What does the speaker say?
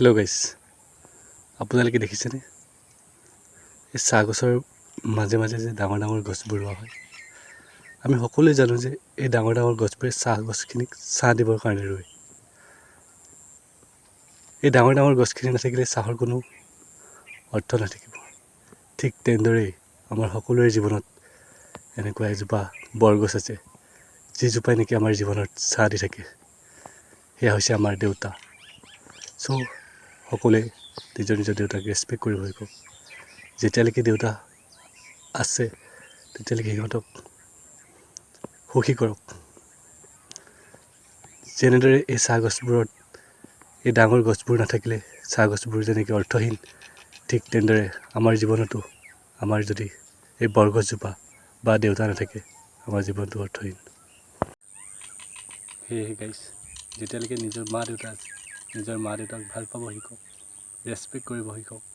Hello' গাইছ, আপোনালোকে দেখিছেনে এই চাহ গছৰ মাজে মাজে যে ডাঙৰ ডাঙৰ গছবোৰ ৰোৱা হয়। আমি সকলোৱে জানো যে এই ডাঙৰ ডাঙৰ গছবোৰে চাহ গছখিনিক ছাঁ দিবৰ কাৰণে ৰুৱে। এই ডাঙৰ ডাঙৰ গছখিনি নাথাকিলে চাহৰ কোনো অৰ্থ নাথাকিব। ঠিক তেনেদৰেই আমাৰ সকলোৰে জীৱনত এনেকুৱা এজোপা বৰগছ আছে, যিজোপাই নেকি আমাৰ জীৱনত ছাঁ দি থাকে। সেয়া হৈছে আমাৰ দেউতা। চ' সকলোৱে নিজৰ নিজৰ দেউতাক ৰেচপেক্ট কৰিব শিকক। যেতিয়ালৈকে দেউতা আছে তেতিয়ালৈকে সিহঁতক সুখী কৰক। যেনেদৰে এই চাহ গছবোৰত এই ডাঙৰ গছবোৰ নাথাকিলে চাহ গছবোৰ যেনেকৈ অৰ্থহীন, ঠিক তেনেদৰে আমাৰ জীৱনতো আমাৰ যদি এই বৰগছজোপা বা দেউতা নাথাকে আমাৰ জীৱনটো অৰ্থহীন। সেয়েহে গাইছ, যেতিয়ালৈকে নিজৰ মা দেউতা আছে নিজৰ মা দেউতাক ভাল পাব শিকক, ৰেচপেক্ট কৰিব শিকক।